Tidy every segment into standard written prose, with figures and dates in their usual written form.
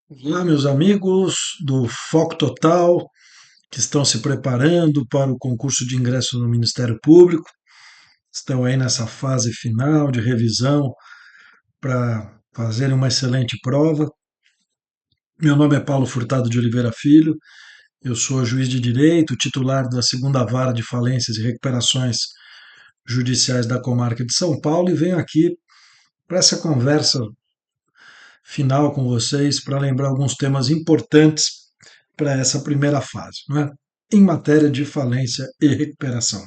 Olá, meus amigos do Foco Total, que estão se preparando para o concurso de ingresso no Ministério Público, estão aí nessa fase final de revisão para fazerem uma excelente prova. Meu nome é Paulo Furtado de Oliveira Filho, eu sou juiz de direito, titular da segunda vara de falências e recuperações judiciais da comarca de São Paulo e venho aqui para essa conversa final com vocês para lembrar alguns temas importantes para essa primeira fase, não é? Em matéria de falência e recuperação.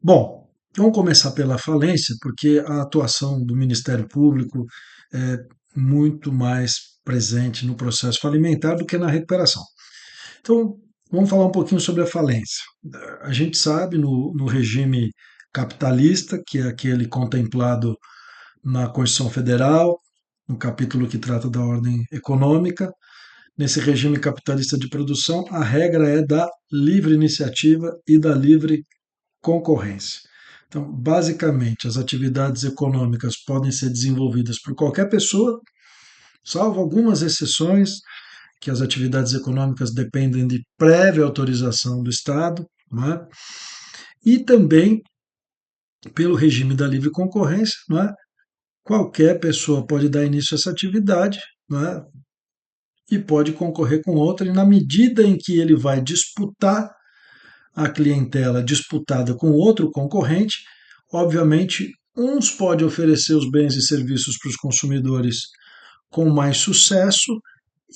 Bom, vamos começar pela falência, porque a atuação do Ministério Público é muito mais presente no processo falimentar do que na recuperação. Então, vamos falar um pouquinho sobre a falência. A gente sabe no regime capitalista, que é aquele contemplado na Constituição Federal, no capítulo que trata da ordem econômica, nesse regime capitalista de produção, a regra é da livre iniciativa e da livre concorrência. Então, basicamente, as atividades econômicas podem ser desenvolvidas por qualquer pessoa, salvo algumas exceções, que as atividades econômicas dependem de prévia autorização do Estado, não é? E também, pelo regime da livre concorrência, não é? Qualquer pessoa pode dar início a essa atividade, não é? E pode concorrer com outra, e na medida em que ele vai disputar a clientela disputada com outro concorrente, obviamente, uns podem oferecer os bens e serviços para os consumidores com mais sucesso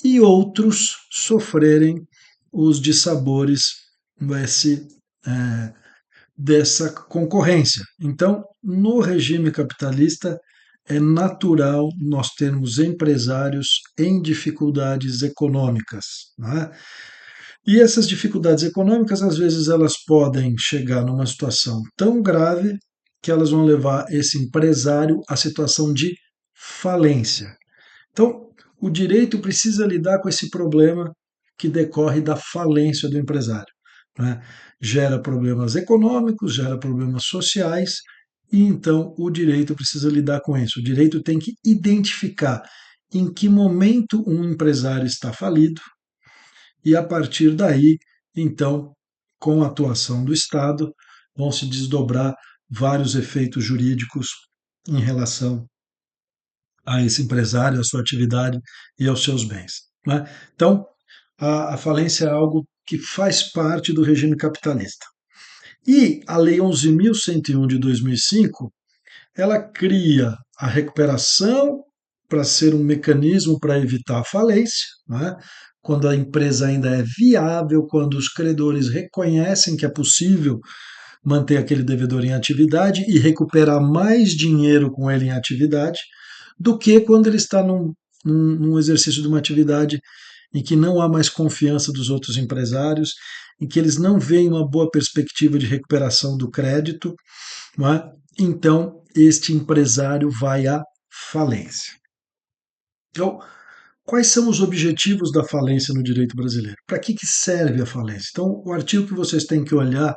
e outros sofrerem os dissabores desse, é, dessa concorrência. Então, no regime capitalista, é natural nós termos empresários em dificuldades econômicas, né? E essas dificuldades econômicas, às vezes, elas podem chegar numa situação tão grave que elas vão levar esse empresário à situação de falência. Então, o direito precisa lidar com esse problema que decorre da falência do empresário, né? Gera problemas econômicos, gera problemas sociais, e então o direito precisa lidar com isso. O direito tem que identificar em que momento um empresário está falido, e a partir daí, então, com a atuação do Estado, vão se desdobrar vários efeitos jurídicos em relação a esse empresário, à sua atividade e aos seus bens, né? Então, a falência é algo que faz parte do regime capitalista. E a Lei 11.101 de 2005, ela cria a recuperação para ser um mecanismo para evitar a falência, né? Quando a empresa ainda é viável, quando os credores reconhecem que é possível manter aquele devedor em atividade e recuperar mais dinheiro com ele em atividade, do que quando ele está num exercício de uma atividade em que não há mais confiança dos outros empresários, em que eles não veem uma boa perspectiva de recuperação do crédito, não é? Então este empresário vai à falência. Então, quais são os objetivos da falência no direito brasileiro? Para que serve a falência? Então, o artigo que vocês têm que olhar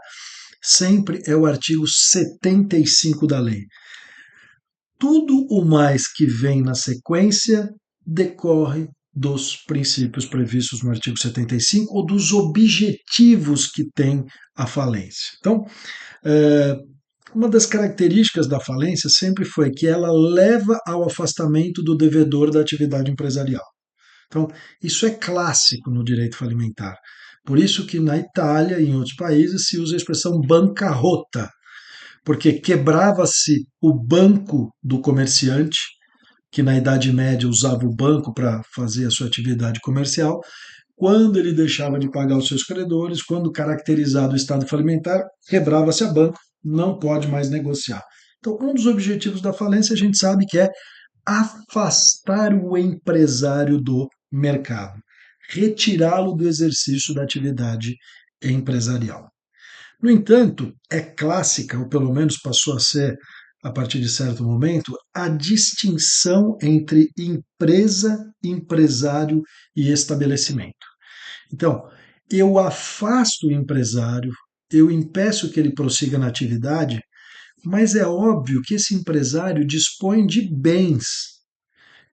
sempre é o artigo 75 da lei. Tudo o mais que vem na sequência decorre dos princípios previstos no artigo 75 ou dos objetivos que tem a falência. Então, uma das características da falência sempre foi que ela leva ao afastamento do devedor da atividade empresarial. Então, isso é clássico no direito falimentar. Por isso que na Itália e em outros países se usa a expressão bancarrota, porque quebrava-se o banco do comerciante, que na Idade Média usava o banco para fazer a sua atividade comercial, quando ele deixava de pagar os seus credores, quando caracterizado o estado falimentar, quebrava-se a banco, não pode mais negociar. Então, um dos objetivos da falência a gente sabe que é afastar o empresário do mercado, retirá-lo do exercício da atividade empresarial. No entanto, é clássica, ou pelo menos passou a ser a partir de certo momento, a distinção entre empresa, empresário e estabelecimento. Então, eu afasto o empresário, eu impeço que ele prossiga na atividade, mas é óbvio que esse empresário dispõe de bens.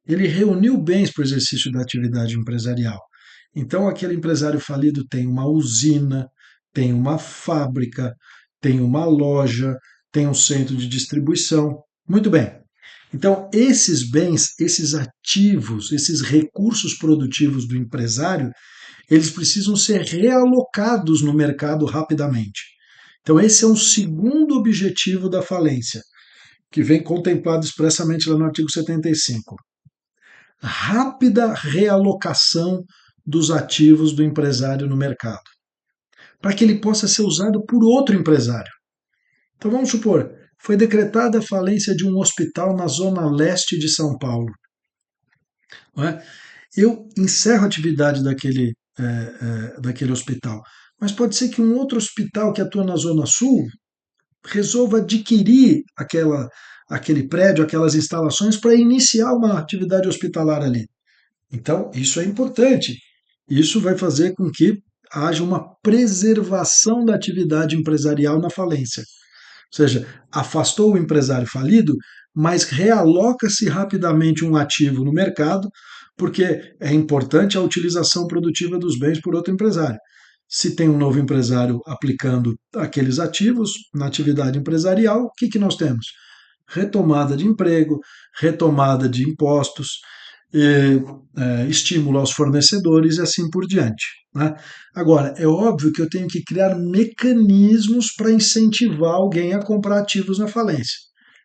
ele reuniu bens para o exercício da atividade empresarial. Então, aquele empresário falido tem uma usina, tem uma fábrica, tem uma loja, tem um centro de distribuição. Muito bem. Então, esses bens, esses ativos, esses recursos produtivos do empresário, eles precisam ser realocados no mercado rapidamente. Então, esse é um segundo objetivo da falência, que vem contemplado expressamente lá no artigo 75. Rápida realocação dos ativos do empresário no mercado, para que ele possa ser usado por outro empresário. Então vamos supor, foi decretada a falência de um hospital na zona leste de São Paulo. Não é? Eu encerro a atividade daquele hospital, mas pode ser que um outro hospital que atua na zona sul resolva adquirir aquele prédio, aquelas instalações para iniciar uma atividade hospitalar ali. Então, isso é importante. Isso vai fazer com que haja uma preservação da atividade empresarial na falência. Ou seja, afastou o empresário falido, mas realoca-se rapidamente um ativo no mercado, porque é importante a utilização produtiva dos bens por outro empresário. Se tem um novo empresário aplicando aqueles ativos na atividade empresarial, o que nós temos? Retomada de emprego, retomada de impostos, estímulo aos fornecedores e assim por diante. Né? Agora, é óbvio que eu tenho que criar mecanismos para incentivar alguém a comprar ativos na falência.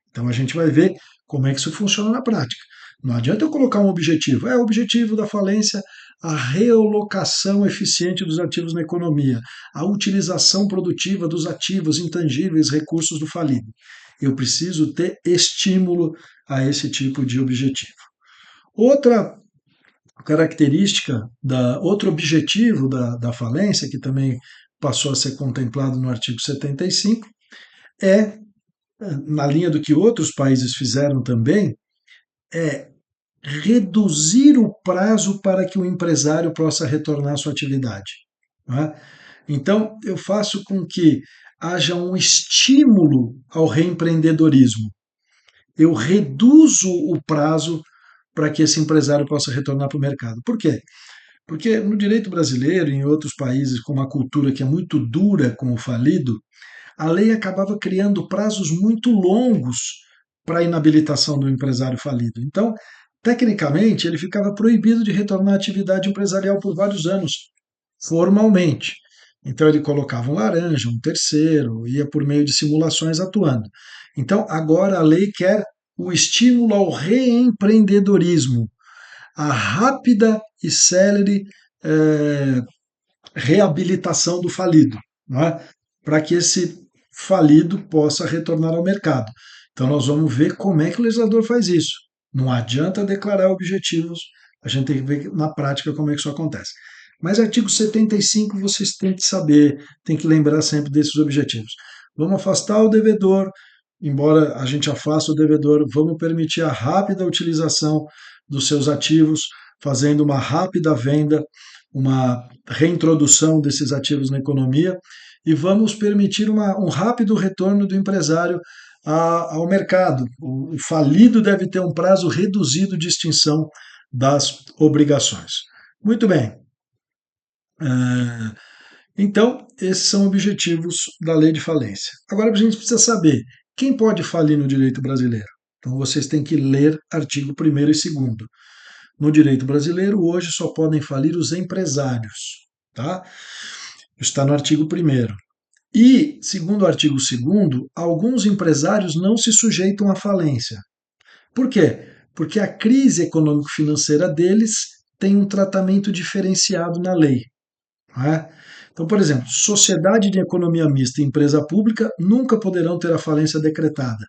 Então a gente vai ver como é que isso funciona na prática. Não adianta eu colocar um objetivo. O objetivo da falência a realocação eficiente dos ativos na economia, a utilização produtiva dos ativos intangíveis, recursos do falido. Eu preciso ter estímulo a esse tipo de objetivo. Outra característica, outro objetivo da falência, que também passou a ser contemplado no artigo 75, é, na linha do que outros países fizeram também, é reduzir o prazo para que o empresário possa retornar à sua atividade. Não é? Então, eu faço com que haja um estímulo ao reempreendedorismo. Eu reduzo o prazo para que esse empresário possa retornar para o mercado. Por quê? Porque no direito brasileiro e em outros países com uma cultura que é muito dura com o falido, a lei acabava criando prazos muito longos para a inabilitação do empresário falido. Então, tecnicamente, ele ficava proibido de retornar à atividade empresarial por vários anos, formalmente. Então, ele colocava um laranja, um terceiro, ia por meio de simulações atuando. Então, agora a lei quer o estímulo ao reempreendedorismo, a rápida e célere eh, reabilitação do falido, não é? Para que esse falido possa retornar ao mercado. Então, nós vamos ver como é que o legislador faz isso. Não adianta declarar objetivos, a gente tem que ver na prática como é que isso acontece. Mas artigo 75 vocês têm que saber, têm que lembrar sempre desses objetivos. Vamos afastar o devedor, embora a gente afaste o devedor, vamos permitir a rápida utilização dos seus ativos, fazendo uma rápida venda, uma reintrodução desses ativos na economia e vamos permitir um rápido retorno do empresário ao mercado. O falido deve ter um prazo reduzido de extinção das obrigações. Muito bem. Então, esses são objetivos da lei de falência. Agora, a gente precisa saber quem pode falir no direito brasileiro. Então, vocês têm que ler artigo 1º e 2º. No direito brasileiro, hoje só podem falir os empresários. Tá? Está no artigo 1º. E, segundo o artigo 2º, alguns empresários não se sujeitam à falência. Por quê? Porque a crise econômico-financeira deles tem um tratamento diferenciado na lei. Não é? Então, por exemplo, sociedade de economia mista e empresa pública nunca poderão ter a falência decretada.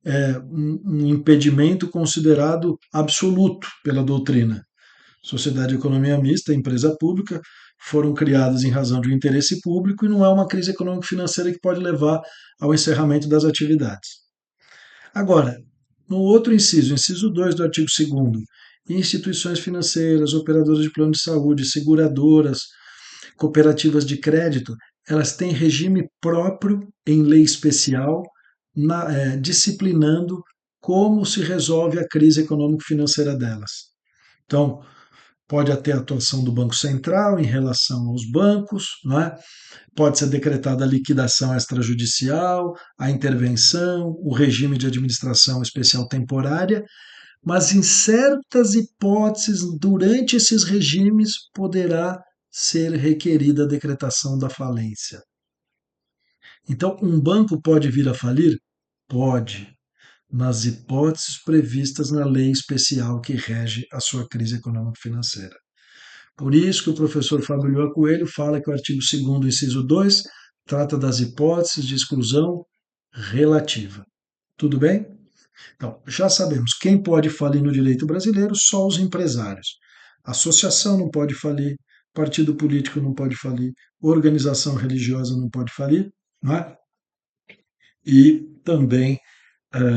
É um impedimento considerado absoluto pela doutrina. Sociedade de economia mista e empresa pública foram criadas em razão de um interesse público e não é uma crise econômico-financeira que pode levar ao encerramento das atividades. Agora, no outro inciso, inciso 2 do artigo 2º, instituições financeiras, operadoras de plano de saúde, seguradoras, cooperativas de crédito, elas têm regime próprio em lei especial disciplinando como se resolve a crise econômico-financeira delas. Então, pode ter a atuação do Banco Central em relação aos bancos, não é? Pode ser decretada a liquidação extrajudicial, a intervenção, o regime de administração especial temporária, mas em certas hipóteses, durante esses regimes, poderá ser requerida a decretação da falência. Então, um banco pode vir a falir? Pode, nas hipóteses previstas na lei especial que rege a sua crise econômico-financeira. Por isso que o professor Fábio Lua Coelho fala que o artigo 2º, inciso 2, trata das hipóteses de exclusão relativa. Tudo bem? Então, já sabemos, quem pode falir no direito brasileiro? Só os empresários. Associação não pode falir, partido político não pode falir, organização religiosa não pode falir, não é? E também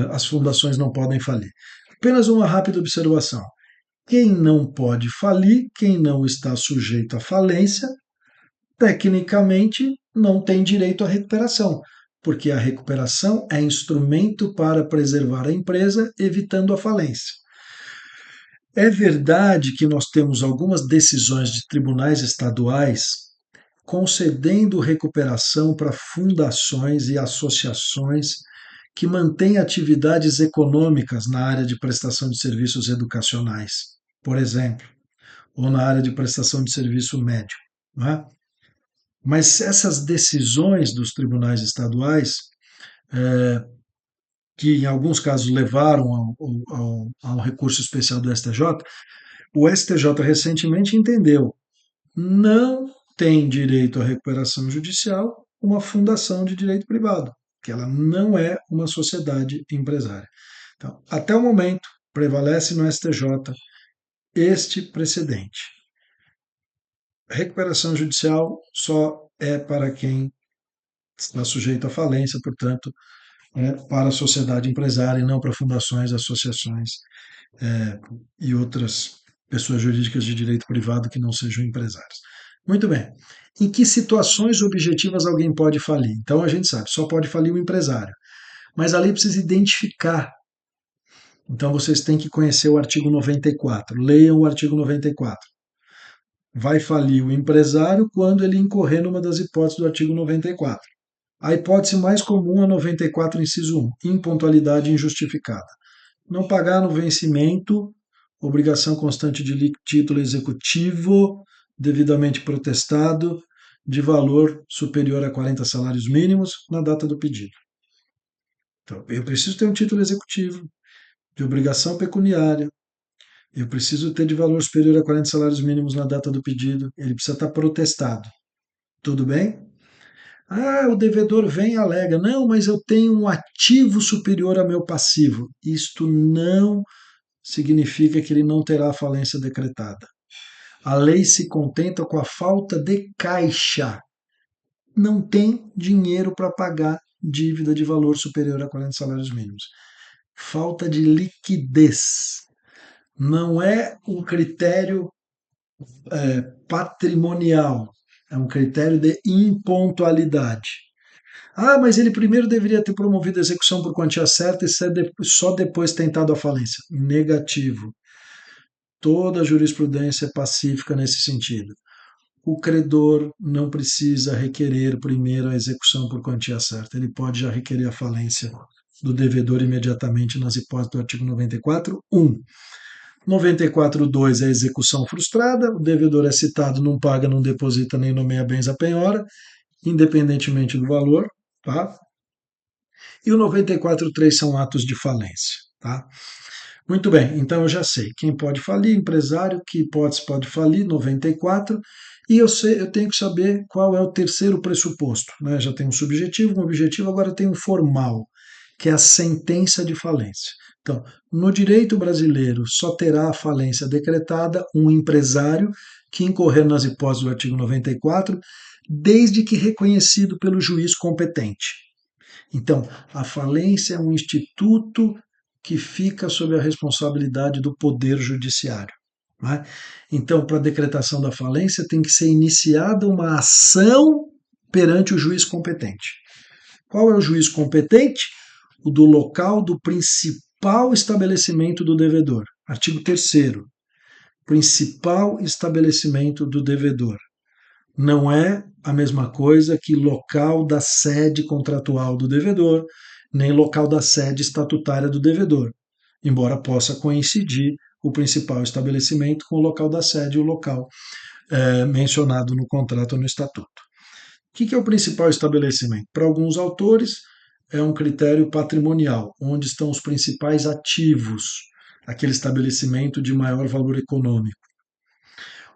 as fundações não podem falir. Apenas uma rápida observação. Quem não pode falir, quem não está sujeito à falência, tecnicamente não tem direito à recuperação, porque a recuperação é instrumento para preservar a empresa, evitando a falência. É verdade que nós temos algumas decisões de tribunais estaduais concedendo recuperação para fundações e associações que mantêm atividades econômicas na área de prestação de serviços educacionais, por exemplo, ou na área de prestação de serviço médico. Não é? Mas essas decisões dos tribunais estaduais, que em alguns casos levaram ao recurso especial do STJ, o STJ recentemente entendeu, não tem direito à recuperação judicial uma fundação de direito privado, que ela não é uma sociedade empresária. Então, até o momento, prevalece no STJ este precedente. Recuperação judicial só é para quem está sujeito à falência, portanto, é para a sociedade empresária e não para fundações, associações e outras pessoas jurídicas de direito privado que não sejam empresários. Muito bem. Em que situações objetivas alguém pode falir? Então a gente sabe, só pode falir o empresário. Mas a lei precisa identificar. Então vocês têm que conhecer o artigo 94. Leiam o artigo 94. Vai falir o empresário quando ele incorrer numa das hipóteses do artigo 94. A hipótese mais comum é 94, inciso 1, impontualidade injustificada. Não pagar no vencimento, obrigação constante de título executivo, devidamente protestado, de valor superior a 40 salários mínimos na data do pedido. Então, eu preciso ter um título executivo, de obrigação pecuniária, eu preciso ter de valor superior a 40 salários mínimos na data do pedido, ele precisa estar protestado. Tudo bem? Ah, o devedor vem e alega, não, mas eu tenho um ativo superior a meu passivo. Isto não significa que ele não terá falência decretada. A lei se contenta com a falta de caixa. Não tem dinheiro para pagar dívida de valor superior a 40 salários mínimos. Falta de liquidez. Não é um critério patrimonial, é um critério de impontualidade. Ah, mas ele primeiro deveria ter promovido a execução por quantia certa e só depois tentado a falência. Negativo. Toda a jurisprudência é pacífica nesse sentido. O credor não precisa requerer primeiro a execução por quantia certa. Ele pode já requerer a falência do devedor imediatamente nas hipóteses do artigo 94.1. 94.2 é a execução frustrada. O devedor é citado, não paga, não deposita nem nomeia bens à penhora, independentemente do valor. Tá? E o 94.3 são atos de falência. Tá? Muito bem, então eu já sei quem pode falir, empresário, que hipótese pode falir, 94, e eu tenho que saber qual é o terceiro pressuposto. Né? Já tem um subjetivo, um objetivo, agora tem um formal, que é a sentença de falência. Então, no direito brasileiro, só terá a falência decretada um empresário que incorrer nas hipóteses do artigo 94, desde que reconhecido pelo juiz competente. Então, a falência é um instituto que fica sob a responsabilidade do Poder Judiciário. Né? Então, para a decretação da falência, tem que ser iniciada uma ação perante o juiz competente. Qual é o juiz competente? O do local do principal principal estabelecimento do devedor. Artigo 3º. Principal estabelecimento do devedor. Não é a mesma coisa que local da sede contratual do devedor, nem local da sede estatutária do devedor, embora possa coincidir o principal estabelecimento com o local da sede e o local mencionado no contrato ou no estatuto. O que é o principal estabelecimento? Para alguns autores, é um critério patrimonial, onde estão os principais ativos, aquele estabelecimento de maior valor econômico.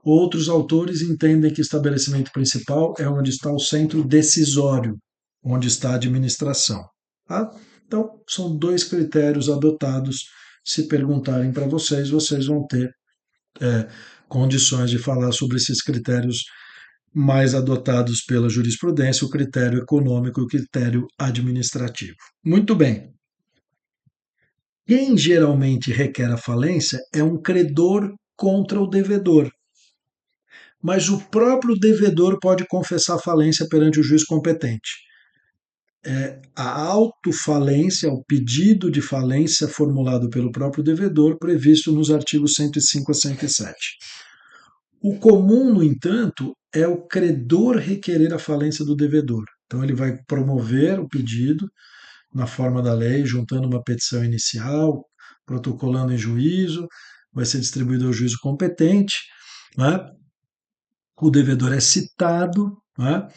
Outros autores entendem que estabelecimento principal é onde está o centro decisório, onde está a administração. Tá? Então, são 2 critérios adotados. Se perguntarem para vocês, vocês vão ter condições de falar sobre esses critérios mais adotados pela jurisprudência, o critério econômico e o critério administrativo. Muito bem. Quem geralmente requer a falência é um credor contra o devedor. Mas o próprio devedor pode confessar falência perante o juiz competente. A autofalência, o pedido de falência formulado pelo próprio devedor, previsto nos artigos 105 a 107. O comum, no entanto, é o credor requerer a falência do devedor. Então, ele vai promover o pedido na forma da lei, juntando uma petição inicial, protocolando em juízo, vai ser distribuído ao juízo competente, né? O devedor é citado, né?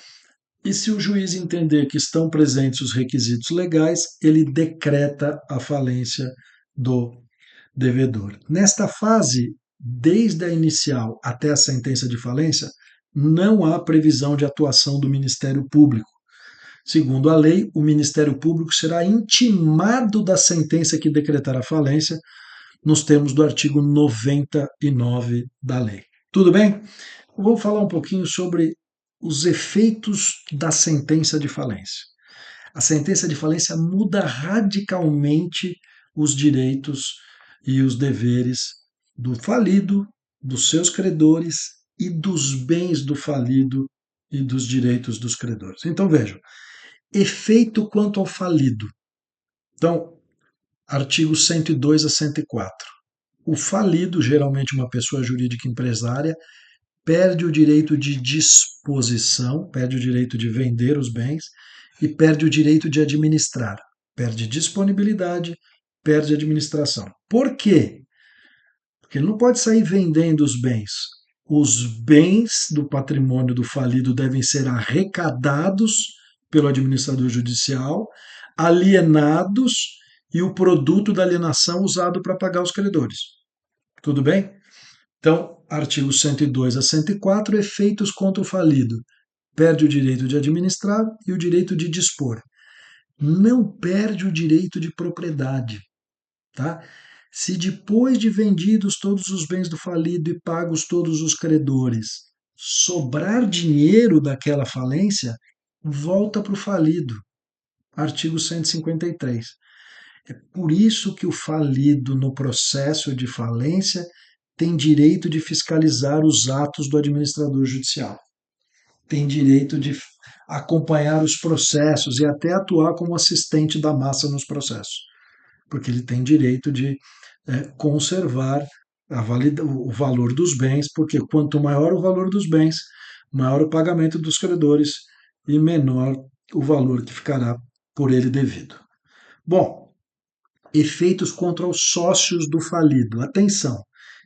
E se o juiz entender que estão presentes os requisitos legais, ele decreta a falência do devedor. Nesta fase, desde a inicial até a sentença de falência, não há previsão de atuação do Ministério Público. Segundo a lei, o Ministério Público será intimado da sentença que decretar a falência, nos termos do artigo 99 da lei. Tudo bem? Eu vou falar um pouquinho sobre os efeitos da sentença de falência. A sentença de falência muda radicalmente os direitos e os deveres do falido, dos seus credores e dos bens do falido e dos direitos dos credores. Então vejam, efeito quanto ao falido. Então, artigos 102 a 104. O falido, geralmente uma pessoa jurídica empresária, perde o direito de disposição, perde o direito de vender os bens e perde o direito de administrar. Perde disponibilidade, perde administração. Por quê? Porque ele não pode sair vendendo os bens. Os bens do patrimônio do falido devem ser arrecadados pelo administrador judicial, alienados e o produto da alienação usado para pagar os credores. Tudo bem? Então, artigos 102 a 104, efeitos contra o falido. Perde o direito de administrar e o direito de dispor. Não perde o direito de propriedade. Tá? Se depois de vendidos todos os bens do falido e pagos todos os credores, sobrar dinheiro daquela falência, volta para o falido. Artigo 153. É por isso que o falido, no processo de falência, tem direito de fiscalizar os atos do administrador judicial. Tem direito de acompanhar os processos e até atuar como assistente da massa nos processos, porque ele tem direito de conservar o valor dos bens, porque quanto maior o valor dos bens, maior o pagamento dos credores e menor o valor que ficará por ele devido. Bom, efeitos contra os sócios do falido. Atenção!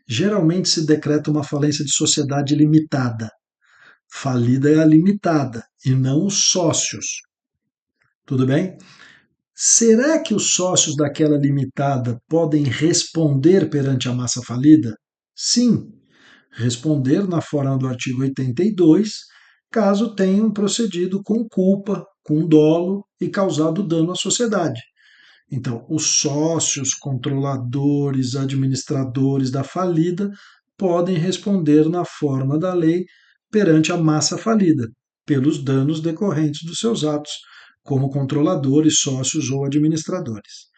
Geralmente se decreta uma falência de sociedade limitada. Falida é a limitada e não os sócios. Tudo bem? Será que os sócios daquela limitada podem responder perante a massa falida? Sim, responder na forma do artigo 82, caso tenham procedido com culpa, com dolo e causado dano à sociedade. Então, os sócios, controladores, administradores da falida podem responder na forma da lei perante a massa falida, pelos danos decorrentes dos seus atos, como controladores, sócios ou administradores.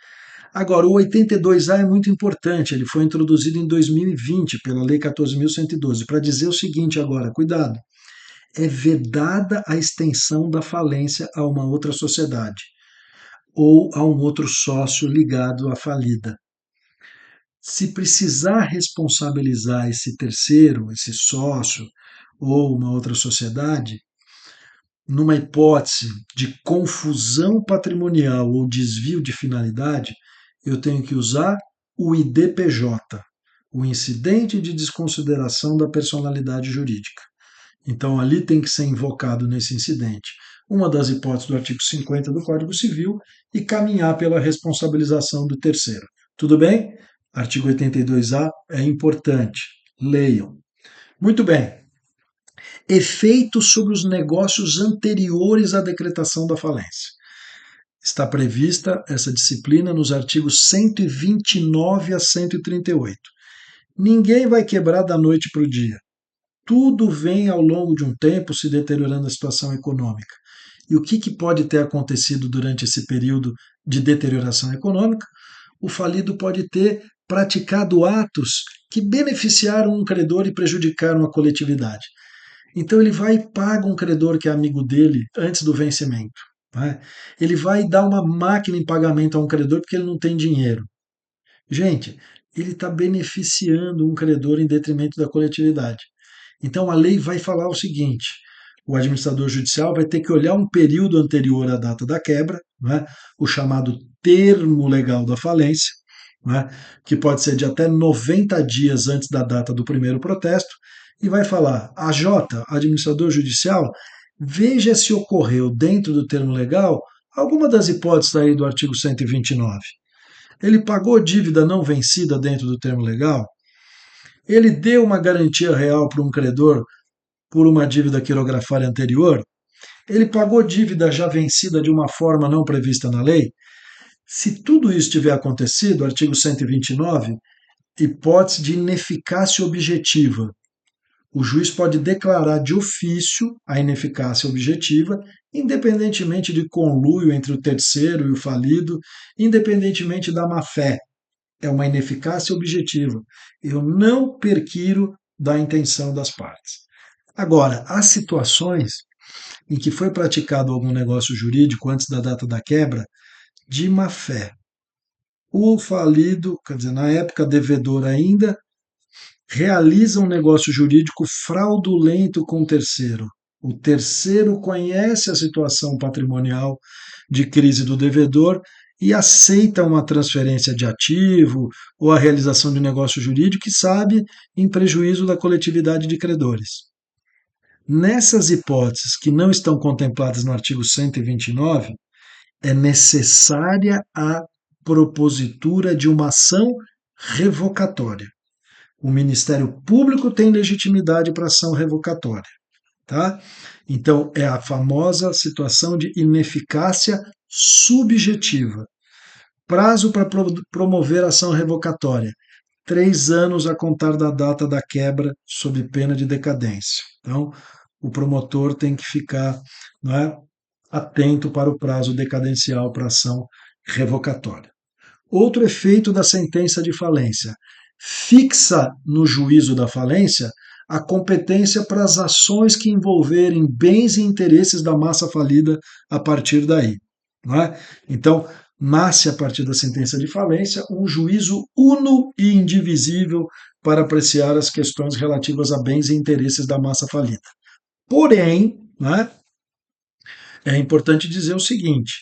Agora, o 82A é muito importante, ele foi introduzido em 2020 pela Lei 14.112, para dizer o seguinte agora, cuidado, é vedada a extensão da falência a uma outra sociedade. ou a um outro sócio ligado à falida. Se precisar responsabilizar esse terceiro, esse sócio ou uma outra sociedade, numa hipótese de confusão patrimonial ou desvio de finalidade, eu tenho que usar o IDPJ, o incidente de desconsideração da personalidade jurídica. Então, ali tem que ser invocado nesse incidente uma das hipóteses do artigo 50 do Código Civil e caminhar pela responsabilização do terceiro. Tudo bem? Artigo 82A é importante. Leiam. Muito bem. Efeitos sobre os negócios anteriores à decretação da falência. Está prevista essa disciplina nos artigos 129 a 138. Ninguém vai quebrar da noite para o dia. Tudo vem ao longo de um tempo se deteriorando a situação econômica. E o que pode ter acontecido durante esse período de deterioração econômica? O falido pode ter praticado atos que beneficiaram um credor e prejudicaram a coletividade. Então ele vai e paga um credor que é amigo dele antes do vencimento. Né? Ele vai dar uma máquina em pagamento a um credor porque ele não tem dinheiro. Gente, ele está beneficiando um credor em detrimento da coletividade. Então a lei vai falar o seguinte: o administrador judicial vai ter que olhar um período anterior à data da quebra, né, o chamado termo legal da falência, né, que pode ser de até 90 dias antes da data do primeiro protesto, e vai falar: AJ, administrador judicial, veja se ocorreu dentro do termo legal alguma das hipóteses aí do artigo 129. Ele pagou dívida não vencida dentro do termo legal? Ele deu uma garantia real para um credor por uma dívida quirografária anterior? Ele pagou dívida já vencida de uma forma não prevista na lei? Se tudo isso tiver acontecido, artigo 129, hipótese de ineficácia objetiva. O juiz pode declarar de ofício a ineficácia objetiva, independentemente de conluio entre o terceiro e o falido, independentemente da má-fé. É uma ineficácia objetiva. Eu não perquiro da intenção das partes. Agora, há situações em que foi praticado algum negócio jurídico antes da data da quebra de má-fé. O falido, quer dizer, na época devedor ainda, realiza um negócio jurídico fraudulento com o terceiro. O terceiro conhece a situação patrimonial de crise do devedor e aceita uma transferência de ativo ou a realização de um negócio jurídico que sabe em prejuízo da coletividade de credores. Nessas hipóteses que não estão contempladas no artigo 129, é necessária a propositura de uma ação revocatória. O Ministério Público tem legitimidade para ação revocatória. Tá? Então, é a famosa situação de ineficácia subjetiva. Prazo para promover ação revocatória: 3 anos a contar da data da quebra, sob pena de decadência. Então, o promotor tem que ficar, não é, atento para o prazo decadencial para ação revocatória. Outro efeito da sentença de falência: fixa no juízo da falência a competência para as ações que envolverem bens e interesses da massa falida a partir daí. Não é? Então, nasce a partir da sentença de falência um juízo uno e indivisível para apreciar as questões relativas a bens e interesses da massa falida. Porém, né, é importante dizer o seguinte: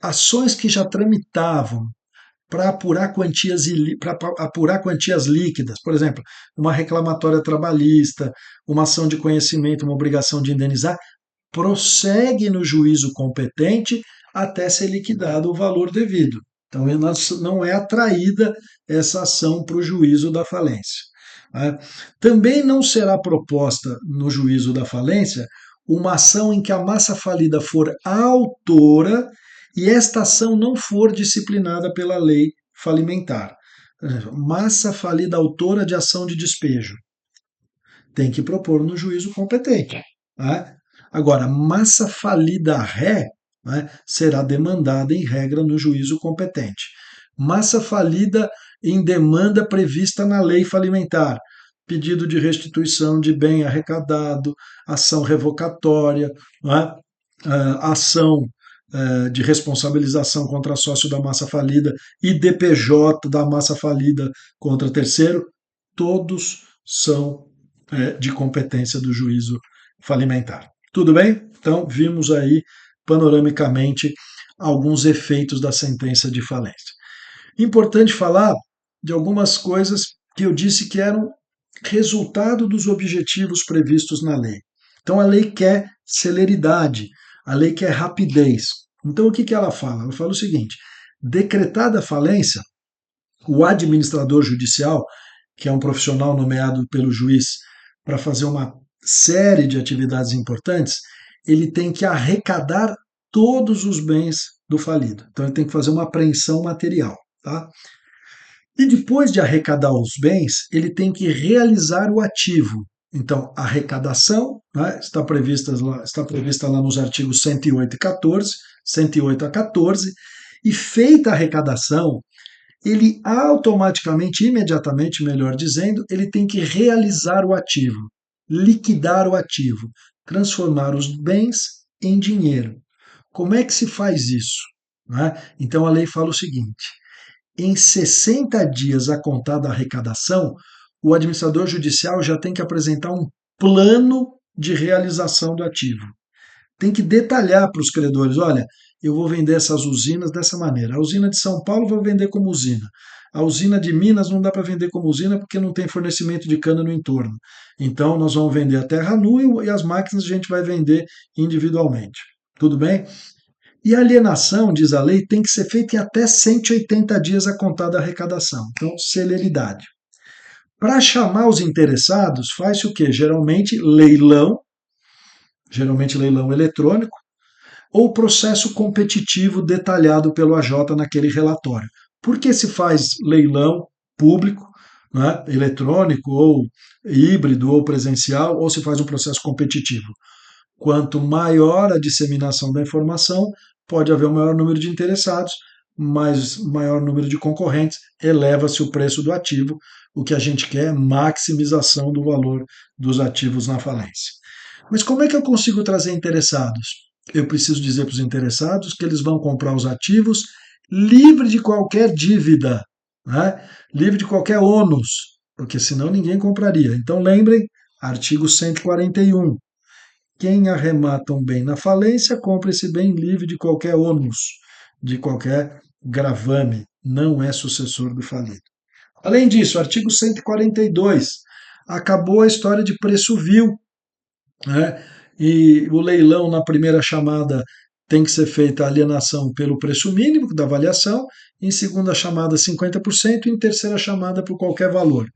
ações que já tramitavam para apurar quantias líquidas, por exemplo, uma reclamatória trabalhista, uma ação de conhecimento, uma obrigação de indenizar, prossegue no juízo competente até ser liquidado o valor devido. Então, não é atraída essa ação para o juízo da falência. Também não será proposta no juízo da falência uma ação em que a massa falida for autora e esta ação não for disciplinada pela lei falimentar. Massa falida autora de ação de despejo. Tem que propor no juízo competente. Né? Agora, massa falida ré, né, será demandada em regra no juízo competente. Massa falida em demanda prevista na lei falimentar, pedido de restituição de bem arrecadado, ação revocatória, né, ação de responsabilização contra sócio da massa falida e DPJ da massa falida contra terceiro, todos são de competência do juízo falimentar. Tudo bem? Então, vimos aí panoramicamente alguns efeitos da sentença de falência. Importante falar de algumas coisas que eu disse que eram resultado dos objetivos previstos na lei. Então a lei quer celeridade, a lei quer rapidez. Então o que ela fala? Ela fala o seguinte: decretada a falência, o administrador judicial, que é um profissional nomeado pelo juiz para fazer uma série de atividades importantes, ele tem que arrecadar todos os bens do falido. Então ele tem que fazer uma apreensão material. Tá? E depois de arrecadar os bens, ele tem que realizar o ativo. Então, a arrecadação, né, está prevista lá nos artigos 108 e 14, 108 a 14, e feita a arrecadação, ele automaticamente, imediatamente, melhor dizendo, ele tem que realizar o ativo, liquidar o ativo, transformar os bens em dinheiro. Como é que se faz isso? Né? Então, a lei fala o seguinte: em 60 dias a contar da arrecadação, o administrador judicial já tem que apresentar um plano de realização do ativo. Tem que detalhar para os credores: olha, eu vou vender essas usinas dessa maneira. A usina de São Paulo vou vender como usina. A usina de Minas não dá para vender como usina porque não tem fornecimento de cana no entorno. Então nós vamos vender a terra nua e as máquinas a gente vai vender individualmente. Tudo bem? E a alienação, diz a lei, tem que ser feita em até 180 dias a contar da arrecadação. Então, celeridade. Para chamar os interessados, faz-se o quê? Geralmente leilão eletrônico, ou processo competitivo detalhado pelo AJ naquele relatório. Por que se faz leilão público, né, eletrônico, ou híbrido, ou presencial, ou se faz um processo competitivo? Quanto maior a disseminação da informação, pode haver um maior número de interessados, mas maior número de concorrentes, eleva-se o preço do ativo. O que a gente quer é maximização do valor dos ativos na falência. Mas como é que eu consigo trazer interessados? Eu preciso dizer para os interessados que eles vão comprar os ativos livre de qualquer dívida, né? Livre de qualquer ônus, porque senão ninguém compraria. Então lembrem, artigo 141. Quem arremata um bem na falência, compra esse bem livre de qualquer ônus, de qualquer gravame, não é sucessor do falido. Além disso, artigo 142, acabou a história de preço vil, né? E o leilão na primeira chamada tem que ser feita a alienação pelo preço mínimo da avaliação, em segunda chamada 50% e em terceira chamada por qualquer valor.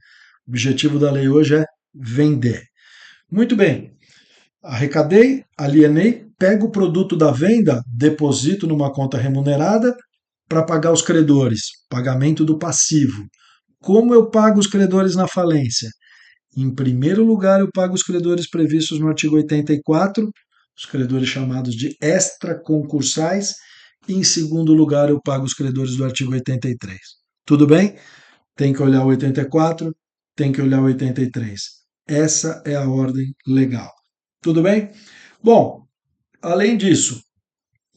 O objetivo da lei hoje é vender. Muito bem, arrecadei, alienei, pego o produto da venda, deposito numa conta remunerada para pagar os credores, pagamento do passivo. Como eu pago os credores na falência? Em primeiro lugar, eu pago os credores previstos no artigo 84, os credores chamados de extraconcursais, e em segundo lugar, eu pago os credores do artigo 83. Tudo bem? Tem que olhar o 84, tem que olhar o 83. Essa é a ordem legal. Tudo bem? Bom, além disso,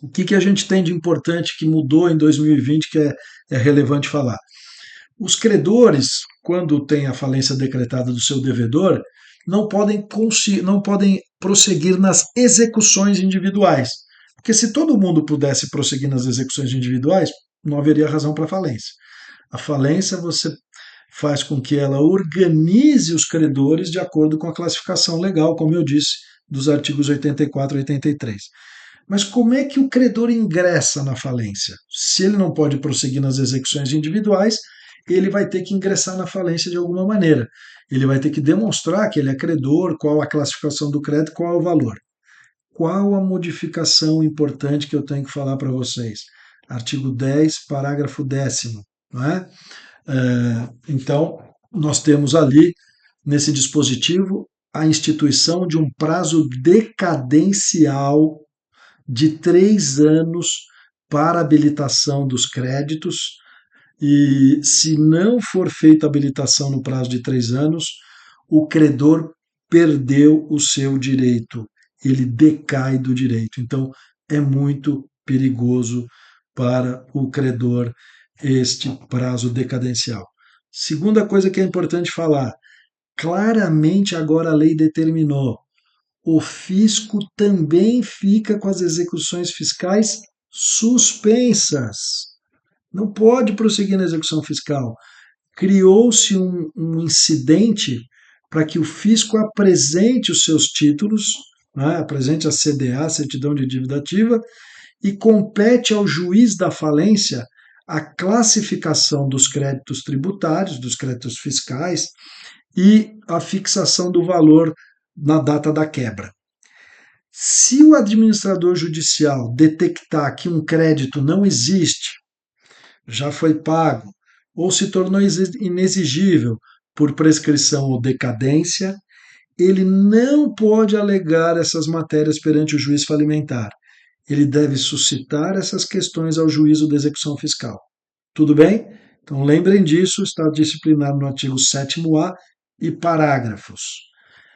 o que a gente tem de importante que mudou em 2020 que é relevante falar? Os credores, quando tem a falência decretada do seu devedor, não podem prosseguir nas execuções individuais. Porque se todo mundo pudesse prosseguir nas execuções individuais, não haveria razão para falência. A falência você faz com que ela organize os credores de acordo com a classificação legal, como eu disse, dos artigos 84 e 83. Mas como é que o credor ingressa na falência? Se ele não pode prosseguir nas execuções individuais, ele vai ter que ingressar na falência de alguma maneira. Ele vai ter que demonstrar que ele é credor, qual a classificação do crédito, qual é o valor. Qual a modificação importante que eu tenho que falar para vocês? Artigo 10, parágrafo 10º. Não é? Então, nós temos ali, nesse dispositivo, a instituição de um prazo decadencial de 3 anos para habilitação dos créditos, e se não for feita a habilitação no prazo de 3 anos, o credor perdeu o seu direito, ele decai do direito. Então, é muito perigoso para o credor este prazo decadencial. Segunda coisa que é importante falar, claramente agora a lei determinou, o fisco também fica com as execuções fiscais suspensas. Não pode prosseguir na execução fiscal. Criou-se um incidente para que o fisco apresente os seus títulos, né, apresente a CDA, Certidão de Dívida Ativa, e compete ao juiz da falência a classificação dos créditos tributários, dos créditos fiscais e a fixação do valor na data da quebra. Se o administrador judicial detectar que um crédito não existe, já foi pago ou se tornou inexigível por prescrição ou decadência, ele não pode alegar essas matérias perante o juiz falimentar. Ele deve suscitar essas questões ao juízo da execução fiscal. Tudo bem? Então lembrem disso, está disciplinado no artigo 7º-A e parágrafos.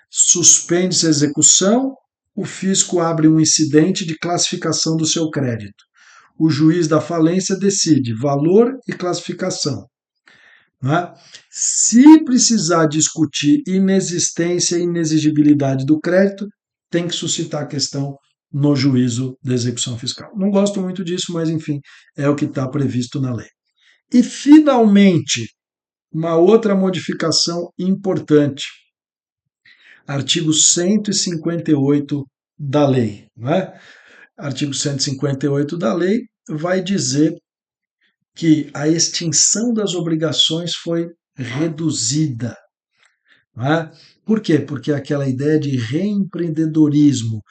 Suspende-se a execução, o fisco abre um incidente de classificação do seu crédito. O juiz da falência decide valor e classificação. Né? Se precisar discutir inexistência e inexigibilidade do crédito, tem que suscitar a questão no juízo da execução fiscal. Não gosto muito disso, mas enfim, é o que está previsto na lei. E, finalmente, uma outra modificação importante. Artigo 158 da lei. Né? Artigo 158 da lei vai dizer que a extinção das obrigações foi reduzida. Né? Por quê? Porque aquela ideia de reempreendedorismo,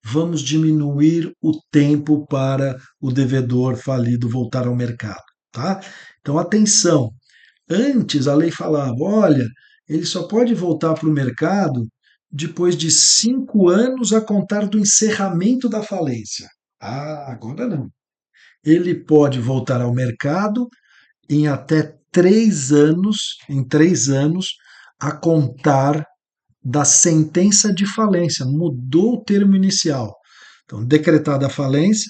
vamos diminuir o tempo para o devedor falido voltar ao mercado. Tá? Então, atenção, antes a lei falava, olha, ele só pode voltar para o mercado depois de 5 anos a contar do encerramento da falência. Ah, agora não. Ele pode voltar ao mercado em até 3 anos, em 3 anos, a contar da sentença de falência. Mudou o termo inicial. Então, decretada a falência,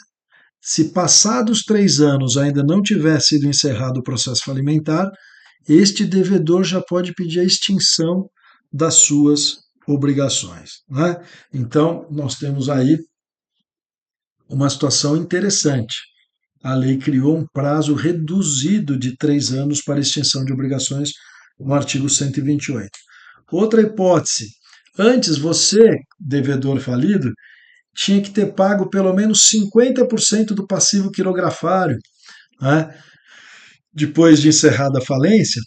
se passados 3 anos ainda não tiver sido encerrado o processo falimentar, este devedor já pode pedir a extinção das suas obrigações. Né? Então, nós temos aí uma situação interessante. A lei criou um prazo reduzido de 3 anos para extinção de obrigações no artigo 128. Outra hipótese, antes você, devedor falido, tinha que ter pago pelo menos 50% do passivo quirografário, né? Depois de encerrada a falência,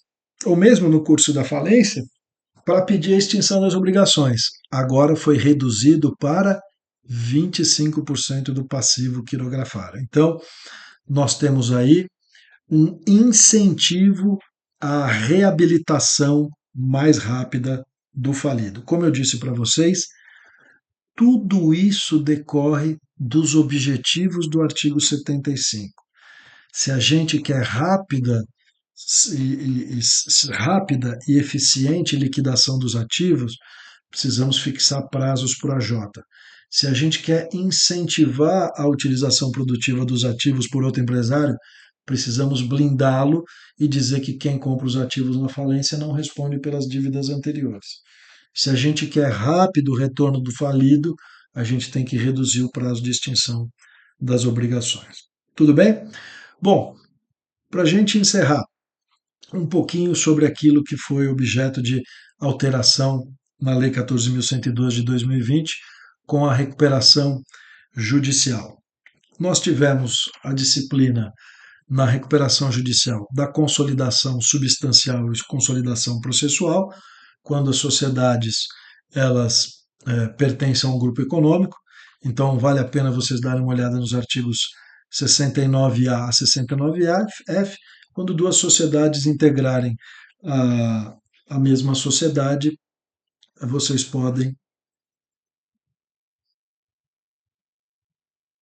ou mesmo no curso da falência, para pedir a extinção das obrigações. Agora foi reduzido para 25% do passivo quirografário. Então, nós temos aí um incentivo à reabilitação mais rápida do falido. Como eu disse para vocês, tudo isso decorre dos objetivos do artigo 75. Se a gente quer rápida e eficiente liquidação dos ativos, precisamos fixar prazos para a AJ. Se a gente quer incentivar a utilização produtiva dos ativos por outro empresário, precisamos blindá-lo e dizer que quem compra os ativos na falência não responde pelas dívidas anteriores. Se a gente quer rápido retorno do falido, a gente tem que reduzir o prazo de extinção das obrigações. Tudo bem? Bom, para a gente encerrar, um pouquinho sobre aquilo que foi objeto de alteração na Lei 14.102 de 2020, com a recuperação judicial. Nós tivemos a disciplina na recuperação judicial da consolidação substancial e consolidação processual, quando as sociedades elas pertencem a um grupo econômico. Então vale a pena vocês darem uma olhada nos artigos 69A a 69F, quando duas sociedades integrarem a mesma sociedade, vocês podem